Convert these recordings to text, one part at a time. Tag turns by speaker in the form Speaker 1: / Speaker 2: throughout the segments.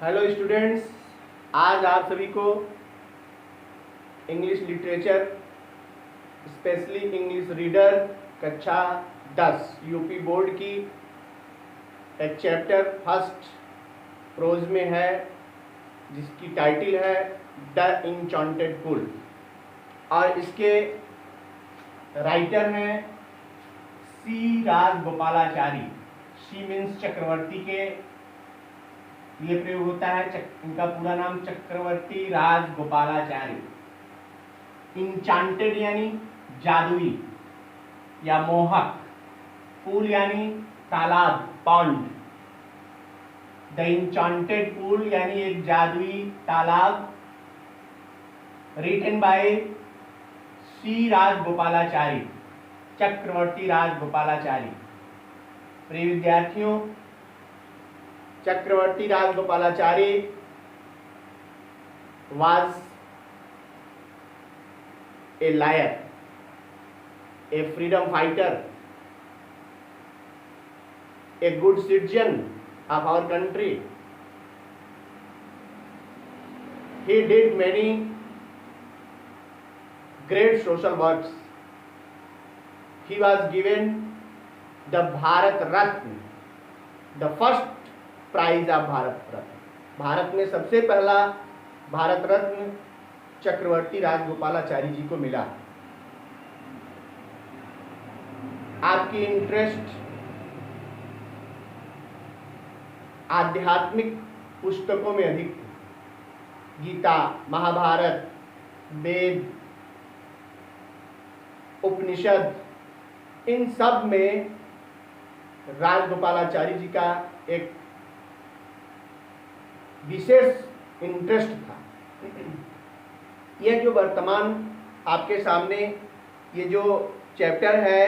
Speaker 1: Hello students, आज आप सभी को English literature specially English reader कक्षा 10 यूपी बोर्ड की एक चैप्टर फर्स्ट प्रोज में है, जिसकी टाइटल है द इंचॉन्टेड पुल और इसके राइटर हैं सी राजगोपालाचारी। सी मीन्स चक्रवर्ती के ये प्रयोग होता है। इनका पूरा नाम चक्रवर्ती राजगोपालाचारी। इंचांटेड यानी जादुई या मोहक, पूल यानी तालाब, पॉन्ड। द इंचांटेड पूल यानी एक जादुई तालाब। रिटन बाय सी राजगोपालाचारी, चक्रवर्ती राजगोपालाचारी। प्रिय विद्यार्थियों, चक्रवर्ती Rajagopalachari was a liar, a freedom fighter, a good citizen of our country. He did many great social works. He was given the Bharat Ratna, the first prize of Bharat Ratna. Bharat में सबसे पहला भारत रत्न चक्रवर्ती राजगोपालाचारी जी को मिला। आपकी इंटरेस्ट आध्यात्मिक पुस्तकों में अधिक थी। गीता, महाभारत, वेद, उपनिषद, इन सब में राजगोपालाचारी जी का एक विशेष इंटरेस्ट था। यह जो वर्तमान आपके सामने ये जो चैप्टर है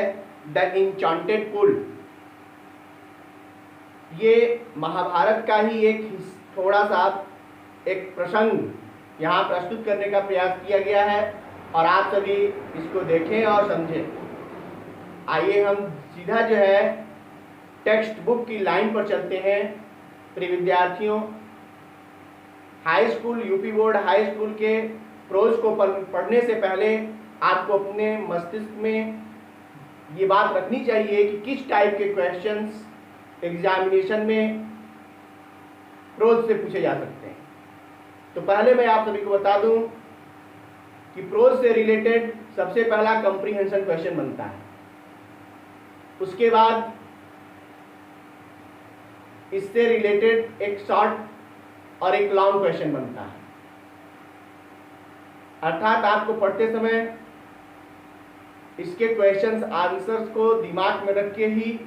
Speaker 1: द इंचांटेड पुल, ये महाभारत का ही एक थोड़ा सा एक प्रसंग यहाँ प्रस्तुत करने का प्रयास किया गया है और आप सभी इसको देखें और समझें। आइए हम सीधा जो है टेक्स्ट बुक की लाइन पर चलते हैं। प्रिय विद्यार्थियों, high school, UP board high school के प्रोज को पढ़ने से पहले आपको अपने मस्तिष्क में ये बात रखनी चाहिए कि किस टाइप के क्वेश्चंस एग्जामिनेशन में प्रोज से पूछे जा सकते हैं। तो पहले मैं आप सभी को बता दूं कि प्रोज से रिलेटेड सबसे पहला कंप्रीहेंशन क्वेश्चन बनता है। उसके बाद इससे रिलेटेड एक शॉर्ट और एक लॉन्ग क्वेश्चन बनता है। अर्थात आपको पढ़ते समय इसके क्वेश्चंस आंसर्स को दिमाग में रख के ही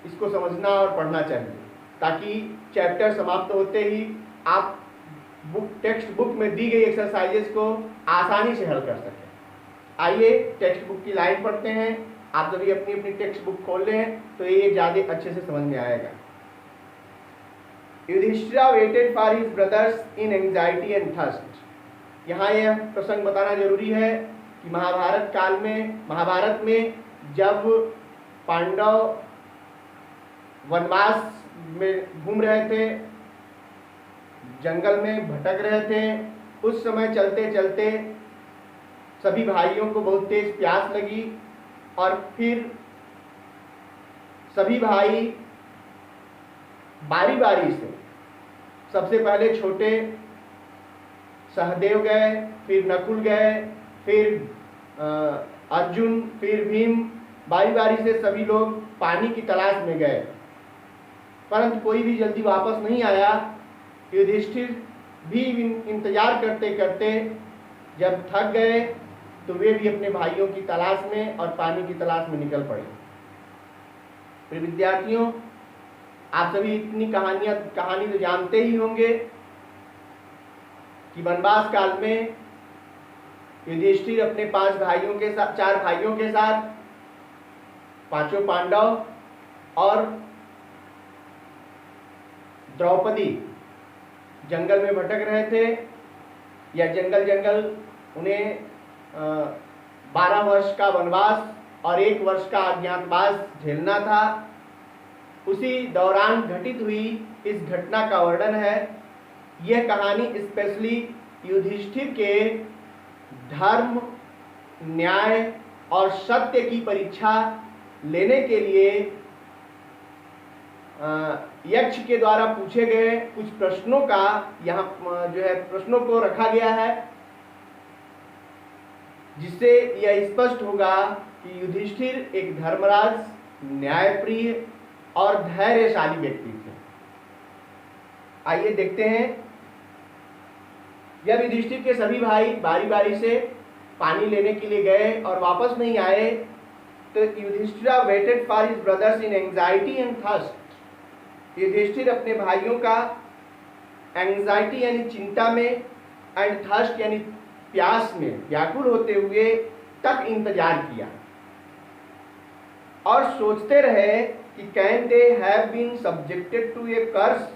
Speaker 1: इसको समझना और पढ़ना चाहिए, ताकि चैप्टर समाप्त होते ही आप टेक्स्ट बुक में दी गई एक्सरसाइजेस को आसानी से हल कर सकें। आइए टेक्स्ट बुक की लाइन पढ़ते हैं। आप सभी अपनी अपनी टेक्स्ट बुक खोल लें तो ये ज़्यादा अच्छे से समझ में आएगा। Yudhishthira waited for his brothers in anxiety and thirst. यहाँ यह प्रसंग बताना जरूरी है कि महाभारत में जब पांडव वनवास में घूम रहे थे, जंगल में भटक रहे थे, उस समय चलते चलते सभी भाइयों को बहुत तेज प्यास लगी और फिर सभी भाई बारी बारी से, सबसे पहले छोटे सहदेव गए, फिर नकुल गए, फिर अर्जुन, फिर भीम, बारी बारी से सभी लोग पानी की तलाश में गए, परंतु कोई भी जल्दी वापस नहीं आया। युधिष्ठिर भी इंतजार करते करते जब थक गए तो वे भी अपने भाइयों की तलाश में और पानी की तलाश में निकल पड़े। फिर विद्यार्थियों, आप सभी इतनी कहानी तो जानते ही होंगे कि वनवास काल में युधिष्ठिर अपने 4 भाइयों के साथ, 5 पांडव और द्रौपदी जंगल में भटक रहे थे। या जंगल उन्हें 12 वर्ष का वनवास और 1 वर्ष का अज्ञातवास झेलना था। उसी दौरान घटित हुई इस घटना का वर्णन है यह कहानी स्पेशली युधिष्ठिर के धर्म, न्याय और सत्य की परीक्षा लेने के लिए यक्ष के द्वारा पूछे गए कुछ प्रश्नों का यहाँ जो है प्रश्नों को रखा गया है, जिससे यह स्पष्ट होगा कि युधिष्ठिर एक धर्मराज, न्यायप्रिय और धैर्यशाली व्यक्ति थे। आइए देखते हैं। जब युधिष्ठिर के सभी भाई बारी बारी से पानी लेने के लिए गए और वापस नहीं आए, तो Yudhishthira waited for his brothers in anxiety and thirst. Yudhishthira अपने भाइयों का एंजाइटी यानी चिंता में, एंड थर्स्ट यानी प्यास में व्याकुल होते हुए तक इंतजार किया और सोचते रहे कि can they have been subjected to a curse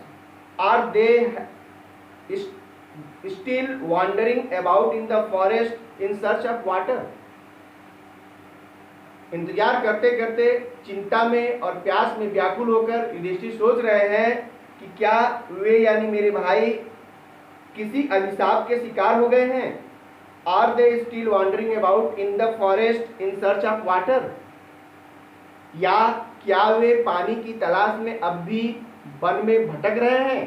Speaker 1: are they still wandering about in the forest in search of water. इंतजार करते करते चिंता में और प्यास में व्याकुल होकर युधिष्ठिर सोच रहे हैं कि क्या वे यानी मेरे भाई किसी अभिशाप के शिकार हो गए हैं। Are they still wandering about in the forest in search of water, या क्या वे पानी की तलाश में अब भी वन में भटक रहे हैं।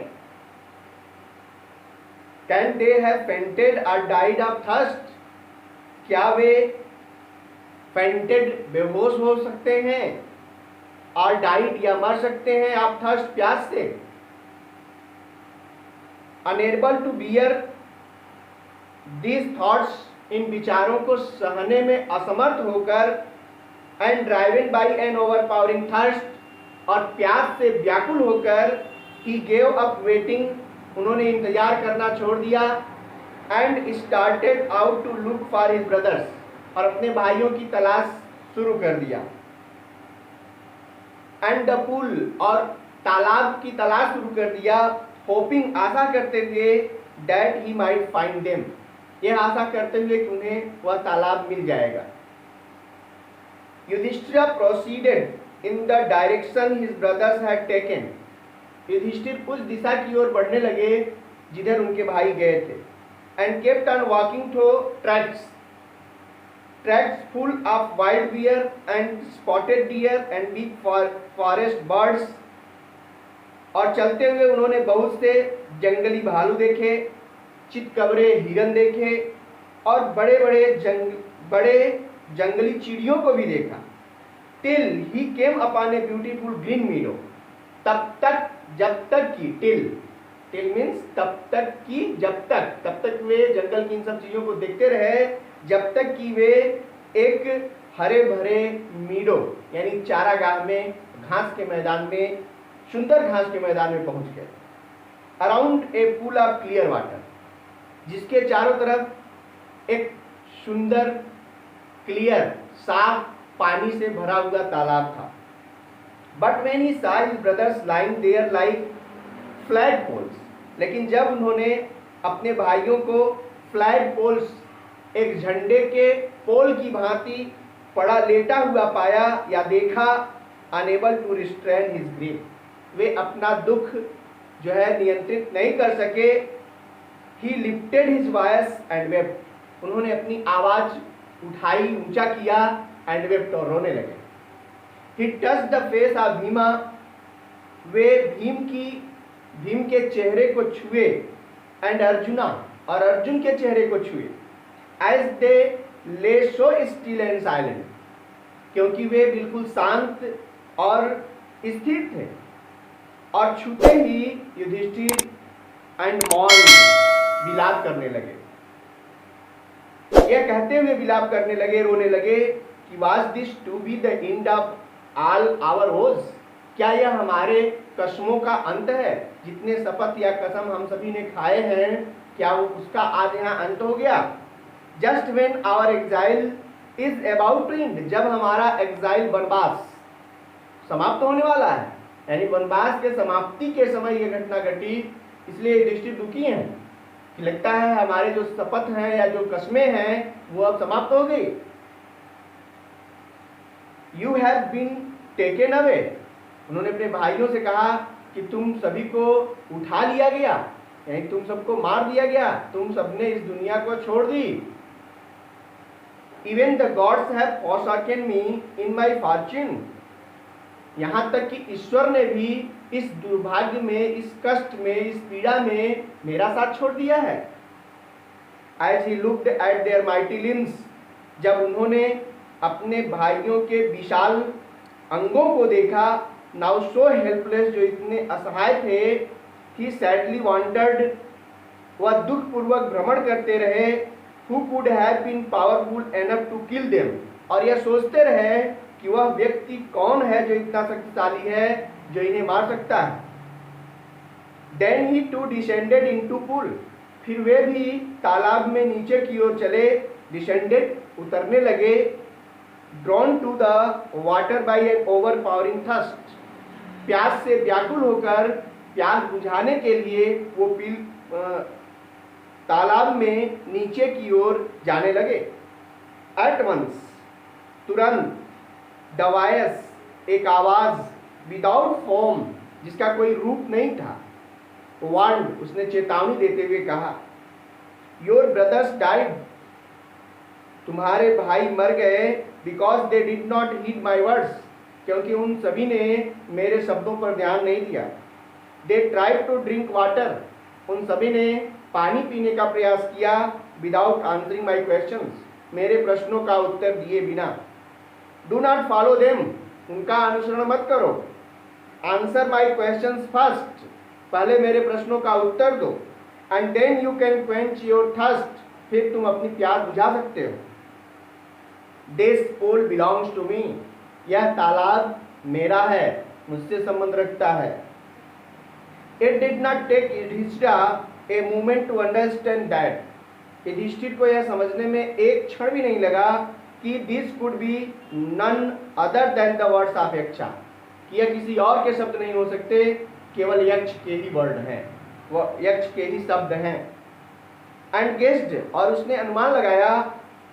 Speaker 1: कैन दे हैव फेंटेड और डाइड ऑफ थर्स्ट, क्या वे फेंटेड बेहोश हो सकते हैं और डाइड या मर सकते हैं ऑफ थर्स्ट प्यास से। Unable to bear these thoughts, इन विचारों को सहने में असमर्थ होकर, and driven by an overpowering thirst, और प्यास से व्याकुल होकर, ही गेव अप वेटिंग, उन्होंने इंतजार करना छोड़ दिया, and started out to look for his brothers, और अपने भाइयों की तलाश शुरू कर दिया। एंड द पूल, और तालाब की तलाश शुरू कर दिया, होपिंग, आशा करते हुए, that he might find them, यह आशा करते हुए कि उन्हें वह तालाब मिल जाएगा। Yudhishthira proceeded in the direction his brothers had taken, Yudhishthira उस दिशा की ओर बढ़ने लगे जिधर उनके भाई गए थे। And kept on walking through tracks full of wild bear and spotted deer and big forest birds, और चलते हुए उन्होंने बहुत से जंगली भालू देखे, चितकबरे हिरन देखे और बड़े जंगली चिड़ियों को भी देखा। Till he came upon a beautiful green मीडो, तब तक जब तक की, टिल मीन्स तब तक की जब तक वे जंगल की इन सब चीजों को देखते रहे जब तक कि वे एक हरे भरे मीडो यानी चारागाह में, घास के मैदान में, सुंदर घास के मैदान में पहुंच गए। Around a pool of clear water, जिसके चारों तरफ एक सुंदर क्लियर साफ पानी से भरा हुआ तालाब था। But when he saw his brothers lying there like flag poles, लेकिन जब उन्होंने अपने भाइयों को फ्लैग पोल्स, एक झंडे के पोल की भांति पड़ा लेटा हुआ पाया या देखा, unable to restrain his grief, वे अपना दुख जो है नियंत्रित नहीं कर सके। He lifted his voice and wept, उन्होंने अपनी आवाज उठाई, ऊंचा किया, एंड वेप्ट, और रोने लगे। He touched the face of Bhima, वे भीम के चेहरे को छुए, एंड अर्जुना, और अर्जुन के चेहरे को छुए। एज दे ले सो स्टिल एंड साइलेंट, क्योंकि वे बिल्कुल शांत और स्थिर थे। और छूते ही युधिष्ठिर एंड मौन विलाप करने लगे, यह कहते हुए विलाप करने लगे, रोने लगे कि was this to be the end of all our woes, क्या यह हमारे कस्मों का अंत है। जितने शपथ या कसम हम सभी ने खाए हैं, क्या वो उसका आज यहाँ अंत हो गया। Just when our exile is about to end, जब हमारा एग्जाइल वनवास समाप्त होने वाला है, यानी वनवास के समाप्ति के समय यह घटना घटी, इसलिए युधिष्ठिर दुखी हैं कि लगता है हमारे जो शपथ हैं या जो कस्में हैं वो अब समाप्त हो गई। You have been taken away, उन्होंने अपने भाइयों से कहा कि तुम सभी को उठा लिया गया। यानी तुम सबको मार दिया गया, तुम सबने इस दुनिया को छोड़ दी। Even the gods have forsaken me in my fortune, यहाँ तक कि ईश्वर ने भी इस दुर्भाग्य में, इस कष्ट में, इस पीड़ा में मेरा साथ छोड़ दिया है। As he looked at their mighty limbs, जब उन्होंने अपने भाइयों के विशाल अंगों को देखा, now so helpless, जो इतने असहाय थे, he sadly wondered, वह दुख पूर्वक भ्रमण करते रहे, who could have been powerful enough to kill them, और यह सोचते रहे कि वह व्यक्ति कौन है जो इतना शक्तिशाली है जो इन्हें मार सकता है। Then he too descended into pool, फिर वे भी तालाब में नीचे की ओर चले, descended उतरने लगे, drawn to the water by an overpowering thirst, प्यास से व्याकुल होकर प्यास बुझाने के लिए वो तालाब में नीचे की ओर जाने लगे। At once, तुरंत, दवायस, एक आवाज, विदाउट फॉर्म, जिसका कोई रूप नहीं था, वार्न, उसने चेतावनी देते हुए कहा, योर ब्रदर्स डाइड, तुम्हारे भाई मर गए, because they did not heed my words, क्योंकि उन सभी ने मेरे शब्दों पर ध्यान नहीं दिया। They tried to drink water, उन सभी ने पानी पीने का प्रयास किया, विदाउट आंसरिंग माई क्वेश्चंस, मेरे प्रश्नों का उत्तर दिए बिना। डू नॉट फॉलो देम, उनका अनुसरण मत करो। आंसर माई क्वेश्चंस फर्स्ट, पहले मेरे प्रश्नों का उत्तर दो। And then you can quench your thirst, फिर तुम अपनी प्यास बुझा सकते हो। This pool belongs to me, यह तालाब मेरा है, मुझसे संबंध रखता है। It did not take Yudhishthira a moment to understand that, Yudhishthira को यह समझने में एक क्षण भी नहीं लगा कि this could be none other than the words of Yaksha, कि यह किसी और के शब्द नहीं हो सकते, केवल यक्ष के ही वर्ड हैं, वह यक्ष के ही शब्द हैं। एंड गेस्ड, और उसने अनुमान लगाया,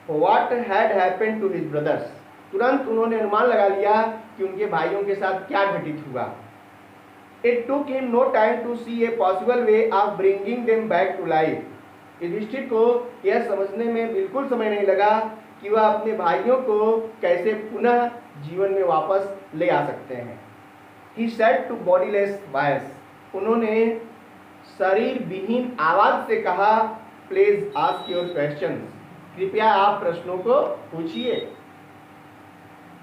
Speaker 1: what had happened to his brothers, तुरंत उन्होंने अनुमान लगा लिया कि उनके भाइयों के साथ क्या घटित हुआ। It took him no time to see a possible way of bringing them back to life, Yudhishthira को यह समझने में बिल्कुल समय नहीं लगा कि वह अपने भाइयों को कैसे पुनः जीवन में वापस ले आ सकते हैं। He said to bodiless voice, उन्होंने शरीर विहीन आवाज से कहा, प्लीज आस्क योर क्वेश्चंस, कृपया आप प्रश्नों को पूछिए।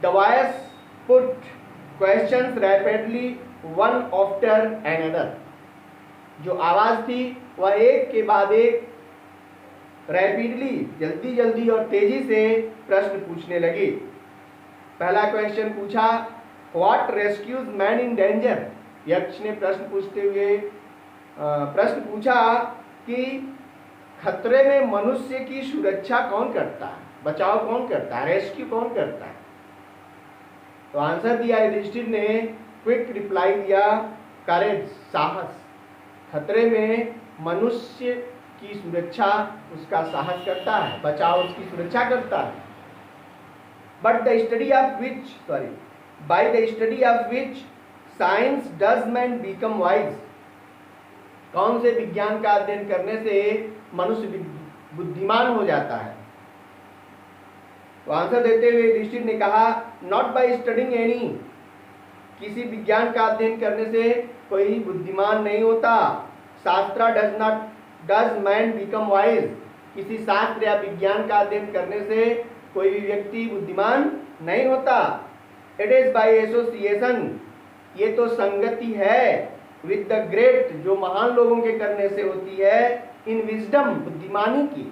Speaker 1: The voice put questions rapidly one after another, जो आवाज थी वह एक के बाद एक रैपिडली, जल्दी जल्दी और तेजी से प्रश्न पूछने लगी। पहला क्वेश्चन पूछा, what rescues man in danger, यक्ष ने प्रश्न पूछते हुए प्रश्न पूछा कि खतरे में मनुष्य की सुरक्षा कौन करता है, बचाव कौन करता है, रेस्क्यू कौन करता है। तो आंसर दिया युधिष्ठिर ने, क्विक रिप्लाई दिया, करेज, साहस, खतरे में मनुष्य की सुरक्षा उसका साहस करता है, बचाव उसकी सुरक्षा करता है। But the study of which by the study of which science does man become wise, कौन से विज्ञान का अध्ययन करने से मनुष्य बुद्धिमान हो जाता है। तो आंसर देते हुए युधिष्ठिर ने कहा, नॉट बाय स्टडिंग एनी, किसी विज्ञान का अध्ययन करने से कोई बुद्धिमान नहीं होता। शास्त्र डज मैन बिकम वाइज, किसी शास्त्र या विज्ञान का अध्ययन करने से कोई भी व्यक्ति बुद्धिमान नहीं होता। इट इज बाय एसोसिएशन, ये तो संगति है, विद द ग्रेट, जो महान लोगों के करने से होती है, इन विजडम, बुद्धिमानी की,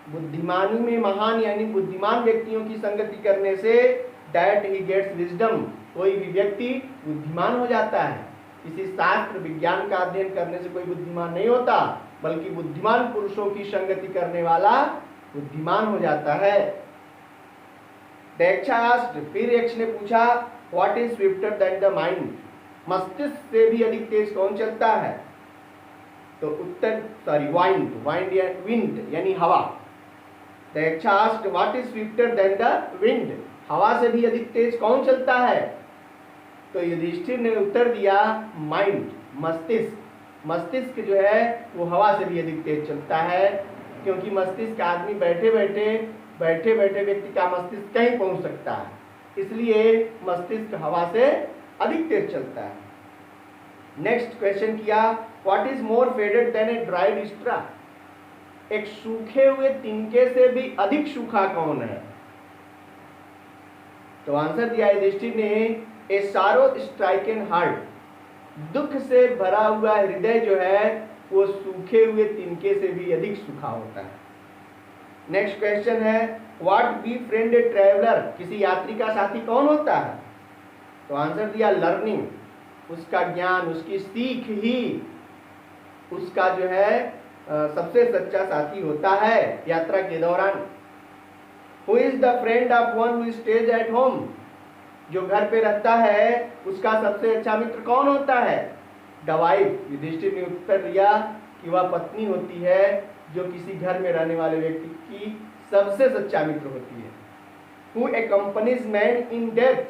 Speaker 1: बुद्धिमानी में महान यानी बुद्धिमान व्यक्तियों की संगति करने say that he gets wisdom, कोई भी व्यक्ति बुद्धिमान हो जाता है। किसी शास्त्र विज्ञान का अध्ययन करने से कोई बुद्धिमान नहीं होता, बल्कि बुद्धिमान पुरुषों की संगति करने वाला बुद्धिमान हो जाता है। फिर यक्ष ने पूछा, what is swifter than the mind, मस्तिष्क से भी अधिक तेज कौन चलता है। तो उत्तर विंड यानी हवा। What is swifter than the wind, हवा से भी अधिक तेज कौन चलता है। तो युधिष्ठिर ने उत्तर दिया, माइंड, मस्तिष्क। मस्तिष्क जो है वो हवा से भी अधिक तेज चलता है, क्योंकि मस्तिष्क आदमी बैठे बैठे व्यक्ति का मस्तिष्क कहीं पहुंच सकता है, इसलिए मस्तिष्क हवा से अधिक तेज चलता है। नेक्स्ट क्वेश्चन किया, what is more faded than a dried straw? एक सूखे हुए तिनके से भी अधिक सूखा कौन है? तो आंसर दिया युधिष्ठिर ने, ए सारो स्ट्राइकन हार्ट, दुख से भरा हुआ हृदय जो है वो सूखे हुए तिनके से भी अधिक सूखा होता है। नेक्स्ट क्वेश्चन है, what be friend a traveller? किसी यात्री का साथी कौन होता है? तो आंसर दिया लर्निंग, उसका ज्ञान, उसकी सीख ही उसका जो है सबसे सच्चा साथी होता है यात्रा के दौरान। Who is the friend of one who stays at home? जो घर पे रहता है उसका सबसे अच्छा मित्र कौन होता है? The wife। युधिष्ठिर ने उत्तर दिया कि वह पत्नी होती है जो किसी घर में रहने वाले व्यक्ति की सबसे सच्चा मित्र होती है। Who accompanies man in death?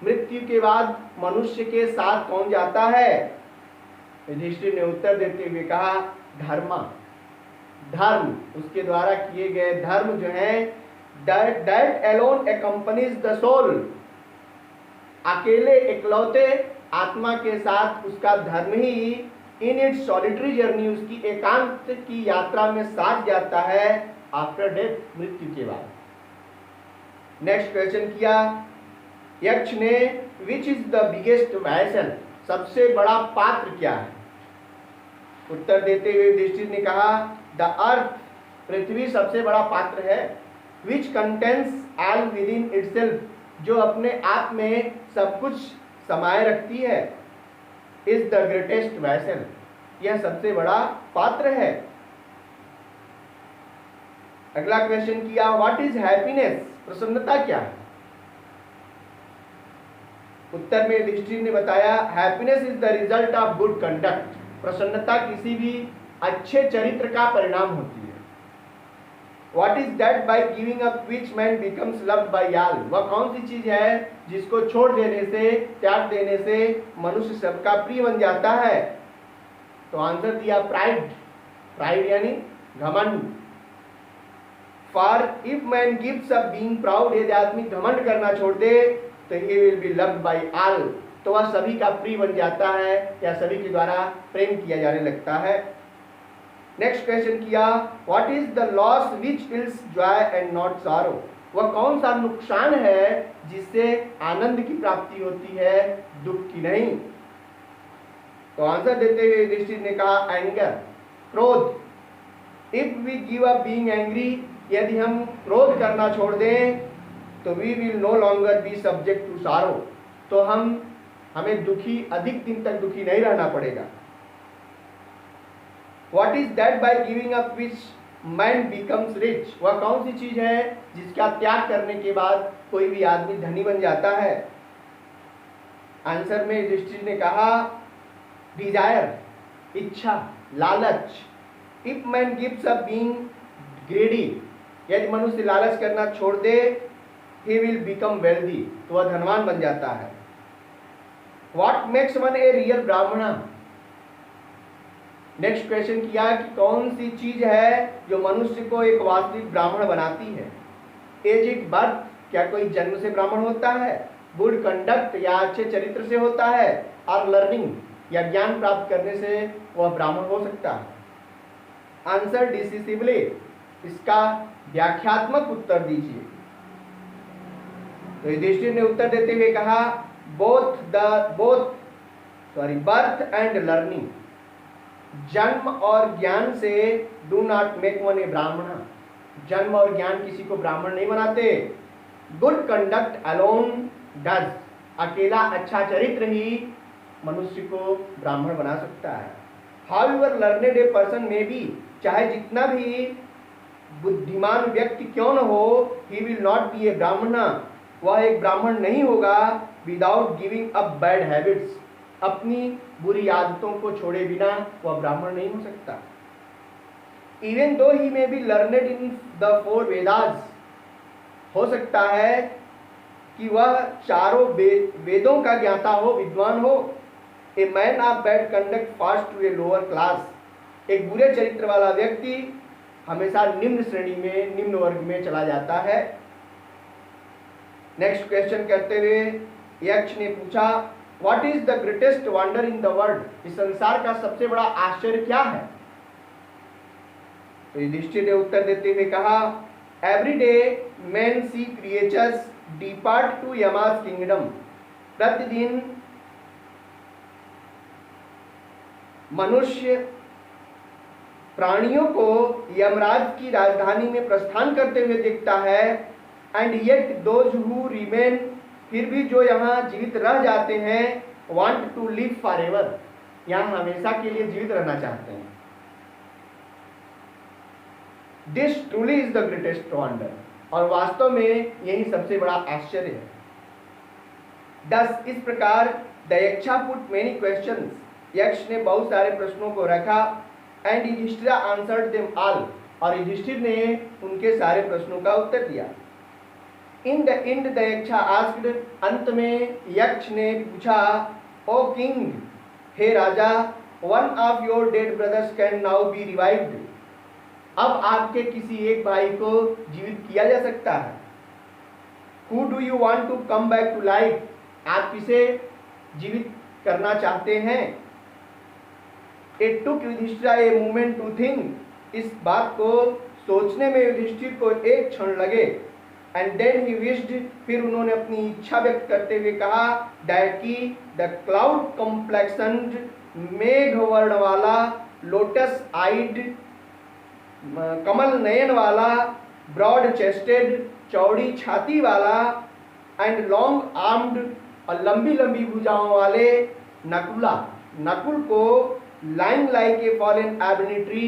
Speaker 1: मृत्यु के बाद मनुष्य के साथ कौन जाता है? युधिष्ठिर ने उत्तर देते हुए कहा धर्म। धर्म, उसके द्वारा किए गए धर्म जो है, that alone accompanies the soul। अकेले इकलौते आत्मा के साथ उसका धर्म ही इन इट्स सॉलिटरी जर्नी, उसकी एकांत की यात्रा में साथ जाता है आफ्टर डेथ, मृत्यु के बाद। नेक्स्ट क्वेश्चन किया, यक्ष ने which is the biggest vessel? सबसे बड़ा पात्र क्या है? उत्तर देते हुए युधिष्ठिर ने कहा द अर्थ, पृथ्वी सबसे बड़ा पात्र है। Which contains all with in itself, जो अपने आप में सब कुछ समाये रखती है, इज द ग्रेटेस्ट वैसल, यह सबसे बड़ा पात्र है। अगला क्वेश्चन किया, व्हाट इज हैप्पीनेस? प्रसन्नता क्या है? उत्तर में युधिष्ठिर ने बताया happiness is the result of good conduct. प्रसन्नता किसी भी अच्छे चरित्र का परिणाम होती है। What is that by giving up which man becomes loved by all? वह कौन सी चीज है जिसको छोड़ देने से, त्याग देने से मनुष्य सबका प्रिय बन जाता है? तो आंसर दिया प्राइड। प्राइड यानी घमंड। For if man gives up being proud, यदि आदमी घमंड करना छोड़ दे तो he will be loved by all, तो वह सभी का प्रिय बन जाता है या सभी के द्वारा प्रेम किया जाने लगता है। नेक्स्ट क्वेश्चन किया, what is the loss which ills Joy and not sorrow? वह कौन सा नुकसान है जिससे आनंद की प्राप्ति होती है, दुख की नहीं? तो आंसर देते हुए युधिष्ठिर ने कहा एंगर, क्रोध। If we give up being angry, यदि हम क्रोध करना छोड़ दें तो we will no longer be subject to sorrow, तो हमें दुखी, अधिक दिन तक दुखी नहीं रहना पड़ेगा। What is that by giving up which man becomes rich? वह कौन सी चीज है जिसका त्याग करने के बाद कोई भी आदमी धनी बन जाता है? आंसर में युधिष्ठिर ने कहा डिजायर, इच्छा, लालच। If man gives up being greedy, यदि मनुष्य लालच करना छोड़ दे, he will become wealthy, तो वह धनवान बन जाता है। What makes one a real ब्राह्मण? नेक्स्ट क्वेश्चन किया कि कौन सी चीज है जो मनुष्य को एक वास्तविक ब्राह्मण बनाती है? एज इट बर्थ, क्या कोई जन्म से ब्राह्मण होता है? गुड कंडक्ट, या अच्छे चरित्र से होता है? और लर्निंग, या ज्ञान प्राप्त करने से वह ब्राह्मण हो सकता है? आंसर डिसिसिवली, इसका व्याख्यात्मक उत्तर दीजिए। तो युधिष्ठिर ने उत्तर देते हुए कहा बर्थ एंड लर्निंग, जन्म और ज्ञान से डू नॉट मेक वन ए ब्राह्मण, जन्म और ज्ञान किसी को ब्राह्मण नहीं बनाते। गुड कंडक्ट अलोन डज, अकेला अच्छा चरित्र ही मनुष्य को ब्राह्मण बना सकता है। हाउएवर लर्नेड ए पर्सन में बी, चाहे जितना भी बुद्धिमान व्यक्ति क्यों न हो, ही विल नॉट बी ए ब्राह्मण, वह एक ब्राह्मण नहीं होगा without giving up bad habits, अपनी बुरी आदतों को छोड़े बिना वह ब्राह्मण नहीं हो सकता। Even though he may be learned in the 4 Vedas, हो सकता है कि वह चारों वेदों का ज्ञाता हो, विद्वान हो, a man of bad conduct fast to a lower class, एक बुरे चरित्र वाला व्यक्ति हमेशा निम्न श्रेणी में, निम्न वर्ग में चला जाता है। नेक्स्ट क्वेश्चन करते हुए यक्ष ने पूछा, what is the greatest wonder in the world, इस संसार का सबसे बड़ा आश्चर्य क्या है? तो युधिष्ठिर ने उत्तर देते हुए कहा, every day man see creatures depart to Yama's kingdom, प्रतिदिन मनुष्य प्राणियों को यमराज की राजधानी में प्रस्थान करते हुए देखता है। And yet those who remain, फिर भी जो यहाँ जीवित रह जाते हैं, want to live for ever, यहाँ हमेशा के लिए जीवित रहना चाहते हैं। This truly is the greatest wonder, और वास्तव में यही सबसे बड़ा आश्चर्य है। दस इस प्रकार the Yaksha put many questions, Yaksha ने बहुत सारे प्रश्नों को रखा। And Yudhishthira answered them all, और युधिष्ठिर ने उनके सारे प्रश्नों का उत्तर दिया। In the end the Yaksha asked, अंत में यक्ष ने पूछा, ओ किंग, हे राजा, one of your dead brothers can now be revived, अब आपके किसी एक भाई को जीवित किया जा सकता है। Who do you want to come back to life, आप किसे जीवित करना चाहते हैं? It took Yudhishthira a moment to think, इस बात को सोचने में युधिष्ठिर को एक क्षण लगे। एंड देन ही विश्ड, फिर उन्होंने अपनी इच्छा व्यक्त करते हुए कहा, दैट की द क्लाउड कॉम्प्लेक्सन्ड, मेघ वर्ण वाला, लोटस आइड, कमल नयन वाला, ब्रॉड चेस्टेड, चौड़ी छाती वाला, एंड लॉन्ग आर्म्ड, और लंबी लंबी भुजाओं वाले, नकुला, नकुल को lying like a fallen ebony tree,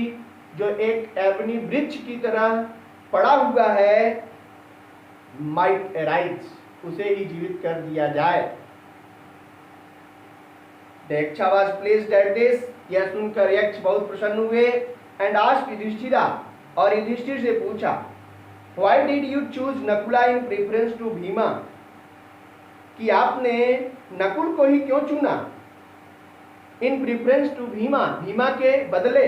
Speaker 1: जो एक एबनी वृक्ष की तरह पड़ा हुआ है, माइट अराइज, उसे ही जीवित कर दिया जाए। The Yaksha was placed at this, यह सुनकर यक्ष बहुत प्रसन्न हुए। एंड आस्क्ड युधिष्ठिर, और युधिष्ठिर से पूछा, why did you choose Nakula in preference to Bhima, कि आपने नकुल को ही क्यों चुना? In preference to Bhima, Bhima के बदले।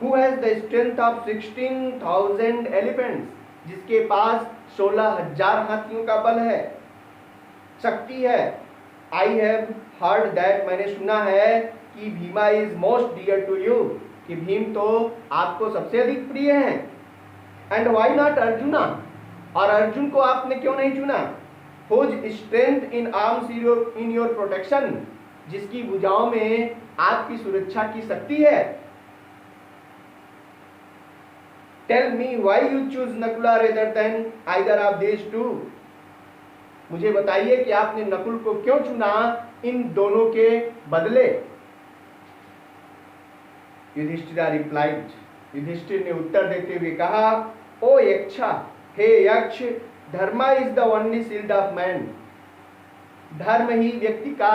Speaker 1: Who has the strength of 16,000 elephants, जिसके पास 16,000 हाथियों का बल है, शक्ति है। आई हैव हर्ड दैट, मैंने सुना है कि Bhima is most dear to you, कि भीम तो आपको सबसे अधिक प्रिय हैं। एंड व्हाई नॉट अर्जुना, और अर्जुन को आपने क्यों नहीं चुना? Whose strength in arms in your protection, जिसकी भुजाओं में आपकी सुरक्षा की शक्ति है। Tell me why you choose Nakula rather than either of this two, मुझे बताइए कि आपने नकुल को क्यों चुना इन दोनों के बदले। युधिष्ठिर रिप्लाइड, युधिष्ठिर ने उत्तर देते हुए कहा, ओ यक्षा, हे यक्ष, धर्म is the only shield of man, धर्म ही व्यक्ति का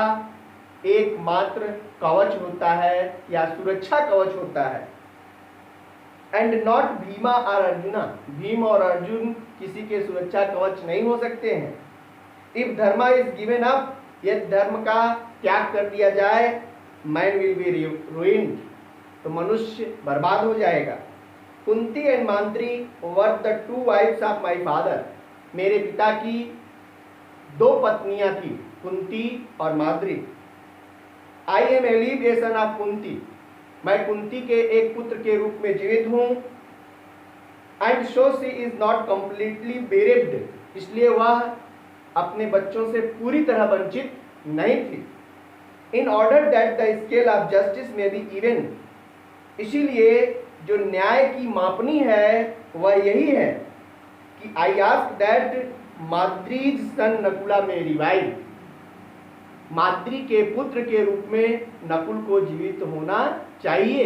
Speaker 1: एकमात्र कवच होता है या सुरक्षा कवच होता है। एंड नॉट भीमा और अर्जुना, भीम और अर्जुन किसी के सुरक्षा कवच नहीं हो सकते हैं। इफ धर्म इज गिवन अप, यदि धर्म का त्याग कर दिया जाए, मैन विल बी रुइन्ड, तो मनुष्य बर्बाद हो जाएगा। Kunti and Madri were the two wives of my father, मेरे पिता की दो पत्नियां थी, कुंती और Madri. I am elevation of Kunti, मैं कुंती के एक पुत्र के रूप में जीवित हूँ। And so she is not completely bereaved, इसलिए वह अपने बच्चों से पूरी तरह वंचित नहीं थी। In order that the scale of justice में बी इवन, इसीलिए जो न्याय की मापनी है वह यही है कि आई आस्क दैट माद्रीज सन नकुला में रिवाइव, माद्री के पुत्र के रूप में नकुल को जीवित होना चाहिए।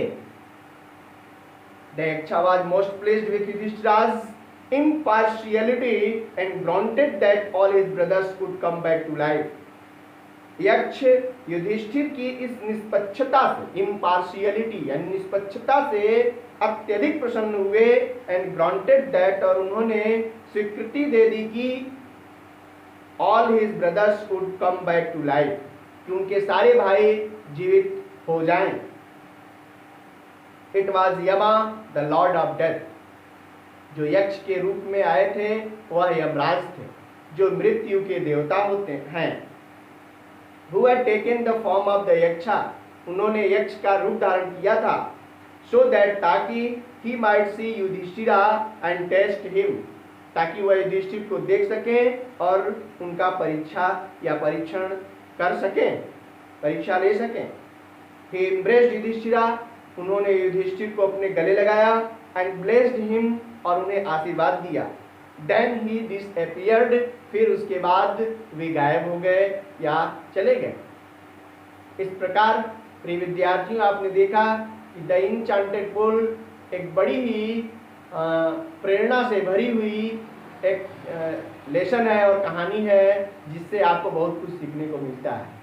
Speaker 1: The Yaksha was most pleased with Yudhishthira's impartiality and granted that all his brothers could come back to life. यक्ष युधिष्ठिर की इस निष्पक्षता से, इम्पार्शियलिटी यानी निष्पक्षता से अत्यधिक प्रसन्न हुए। एंड ग्रांटेड दैट, और उन्होंने स्वीकृति दे दी कि all his brothers would come back to life, कि उनके सारे भाई जीवित हो जाएं। It was Yama the lord of death. जो यक्ष के रूप में आए थे वह यमराज थे, जो मृत्यु के देवता होते हैं। Who had taken the form of the यक्षा, उन्होंने यक्ष का रूप धारण किया था। So that ताकि he might see Yudhishthira and test him, ताकि वह युधिष्ठिर को देख सके और उनका परीक्षा या परीक्षण कर सके, परीक्षा ले सके। He embraced युधिष्ठिरा, उन्होंने युधिष्ठिर को अपने गले लगाया and blessed him, और उन्हें आशीर्वाद दिया। Then he disappeared, फिर उसके बाद वे गायब हो गए या चले गए। इस प्रकार प्रिय विद्यार्थियों, आपने देखा कि द इनचांटेड पोल एक बड़ी ही प्रेरणा से भरी हुई एक लेसन है और कहानी है, जिससे आपको बहुत कुछ सीखने को मिलता है।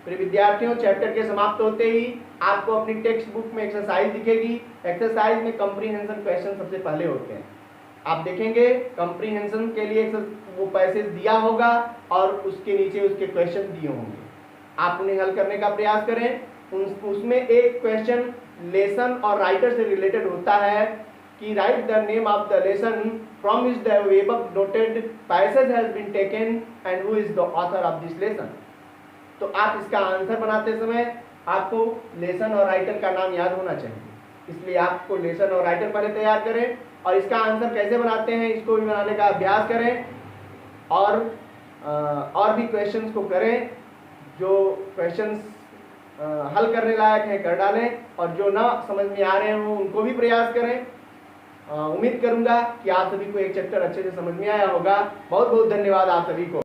Speaker 1: प्रिय विद्यार्थियों, चैप्टर के समाप्त होते ही आपको अपनी टेक्स्ट बुक में एक्सरसाइज दिखेगी। एक्सरसाइज में कंप्रीहेंशन क्वेश्चन सबसे पहले होते हैं। आप देखेंगे कंप्रीहेंशन के लिए वो पैसेज दिया होगा और उसके नीचे उसके क्वेश्चन दिए होंगे। आप उन्हें हल करने का प्रयास करें। उसमें एक क्वेश्चन लेसन और राइटर से रिलेटेड होता है कि write the name of the lesson from which the above noted passage has been taken and who is the author of this lesson. तो आप इसका आंसर बनाते समय आपको लेसन और राइटर का नाम याद होना चाहिए, इसलिए आपको लेसन और राइटर पहले तैयार करें और इसका आंसर कैसे बनाते हैं इसको भी बनाने का अभ्यास करें और भी क्वेश्चंस को करें। जो क्वेश्चंस हल करने लायक हैं कर डालें और जो ना समझ में आ रहे हों उनको भी प्रयास करें। उम्मीद करूंगा कि आप सभी को एक चैप्टर अच्छे से समझ में आया होगा। बहुत बहुत धन्यवाद आप सभी को।